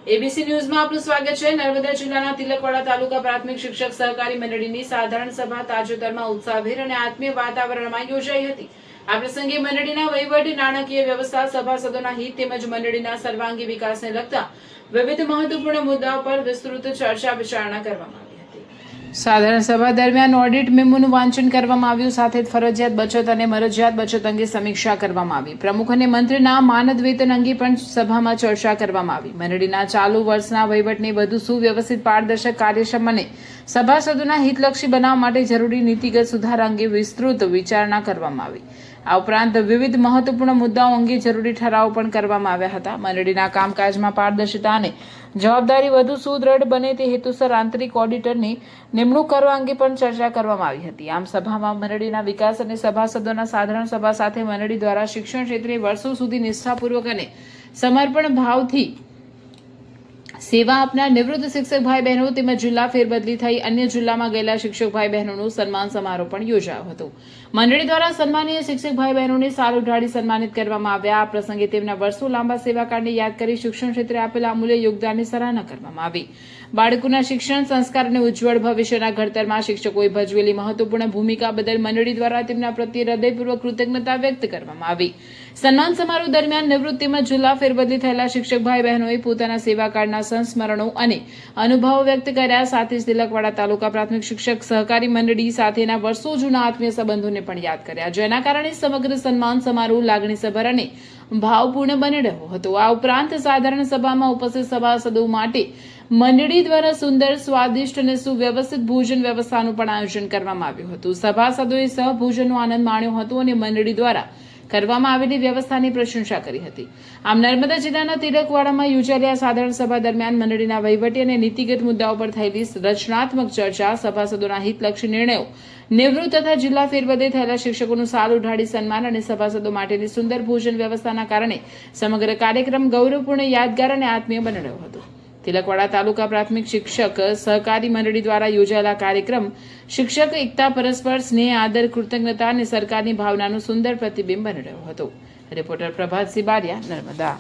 ABC ન્યૂઝમાં આપનું સ્વાગત છે। નર્મદા જિલ્લાના તિલકવાડા તાલુકા પ્રાથમિક શિક્ષક સહકારી મંડળીની સાધારણ સભા તાજેતરમાં ઉત્સાહભેર અને આત્મીય વાતાવરણમાં યોજાઈ હતી। આ પ્રસંગે મંડળીના વહીવટ, નાણાકીય વ્યવસ્થા, સભાસદોના હિત તેમજ મંડળીના સર્વાંગી વિકાસને લગતા વિવિધ મહત્વપૂર્ણ મુદ્દાઓ પર વિસ્તૃત ચર્ચા વિચારણા કરવામાં આવી હતી। સાધારણ સભા દરમિયાન ઓડિટ મેમોનું વાંચન કરવામાં આવ્યું, સાથે જ ફરજિયાત બચત અને મરજિયાત બચત અંગે સમીક્ષા કરવામાં આવી। પ્રમુખ અને મંત્રીના માનદ વેતન અંગે પણ સભામાં ચર્ચા કરવામાં આવી। મંડળીના ચાલુ વર્ષના વહીવટને વધુ સુવ્યવસ્થિત, પારદર્શક, કાર્યક્ષમ અને સભાસદોના હિતલક્ષી બનાવવા માટે જરૂરી નીતિગત સુધારા અંગે વિસ્તૃત વિચારણા કરવામાં આવી। આ ઉપરાંત વિવિધ મહત્વપૂર્ણ મુદ્દાઓ અંગે જરૂરી ઠરાવો પણ કરવામાં આવ્યા હતા। મંડળીના કામકાજમાં પારદર્શિતા અને જવાબદારી વધુ સુદૃઢ બને તે હેતુસર આંતરિક ઓડિટરની નિમણૂક કરવા અંગે પણ ચર્ચા કરવામાં આવી હતી। આમ સભામાં મંડળીના વિકાસ અને સભાસદોના સાધારણ સભા સાથે મંડળી દ્વારા શિક્ષણ ક્ષેત્રે વર્ષો સુધી નિષ્ઠાપૂર્વક અને સમર્પણ ભાવથી સેવા આપનાર નિવૃત્ત શિક્ષક ભાઈ બહેનો તેમજ જિલ્લા ફેરબદલી થઈ અન્ય જિલ્લામાં ગયેલા શિક્ષક ભાઈ બહેનોનું સન્માન સમારોહ પણ યોજાયો હતો। મંડળી દ્વારા સન્માનીય શિક્ષક ભાઈ બહેનોને સાલ ઉઢાડી સન્માનિત કરવામાં આવ્યા। આ પ્રસંગે તેમના વર્ષો લાંબા સેવાકાળને યાદ કરી શિક્ષણ ક્ષેત્રે આપેલા અમૂલ્ય યોગદાનની સરાહના કરવામાં આવી। બાળકોના શિક્ષણ, સંસ્કાર અને ઉજ્જવળ ભવિષ્યના ઘડતરમાં શિક્ષકોએ ભજવેલી મહત્વપૂર્ણ ભૂમિકા બદલ મંડળી દ્વારા તેમના પ્રત્યે હૃદયપૂર્વક કૃતજ્ઞતા વ્યક્ત કરવામાં આવી। સન્માન સમારોહ દરમિયાન નિવૃત્ત તેમજ જિલ્લા ફેરબદલી થયેલા શિક્ષક ભાઈ બહેનોએ પોતાના સેવાકાળના સંસ્મરણો અને અનુભવો વ્યક્ત કર્યા। સાથે જ તિલકવાડા તાલુકા પ્રાથમિક શિક્ષક સહકારી મંડળી સાથેના વર્ષો જૂના આત્મીય સંબંધોને પણ યાદ કર્યા, જેના કારણે સમગ્ર સન્માન સમારોહ લાગણીસભર અને ભાવપૂર્ણ બની રહ્યો હતો। આ ઉપરાંત સાધારણ સભામાં ઉપસ્થિત સભાસદો માટે મંડળી દ્વારા સુંદર, સ્વાદિષ્ટ અને સુવ્યવસ્થિત ભોજન વ્યવસ્થાનું પણ આયોજન કરવામાં આવ્યું હતું। સભાસદોએ સહભોજનનો આનંદ માણ્યો હતો અને મંડળી દ્વારા કરવામાં આવેલી વ્યવસ્થાની પ્રશંસા કરી હતી। આમ નર્મદા જિલ્લાના તિલકવાડામાં યોજાયેલી આ સાધારણ સભા દરમિયાન મંડળીના વહીવટી અને નીતિગત મુદ્દાઓ પર થયેલી રચનાત્મક ચર્ચા, સભાસદોના હિતલક્ષી નિર્ણયો, નિવૃત્ત તથા જિલ્લા ફેરબદલી થયેલા શિક્ષકોનું સાલ ઉઢાડી સન્માન અને સભાસદો માટેની સુંદર ભોજન વ્યવસ્થાના કારણે સમગ્ર કાર્યક્રમ ગૌરવપૂર્ણ, યાદગાર અને આત્મીય બની રહ્યો હતો। તિલકવાડા તાલુકા પ્રાથમિક શિક્ષક સહકારી મંડળી દ્વારા યોજાયેલા કાર્યક્રમ શિક્ષક એકતા, પરસ્પર સ્નેહ, આદર, કૃતજ્ઞતા અને સરકારની ભાવનાનું સુંદર પ્રતિબિંબ બની રહ્યો હતો। રિપોર્ટર પ્રભાત સિબારિયા, નર્મદા।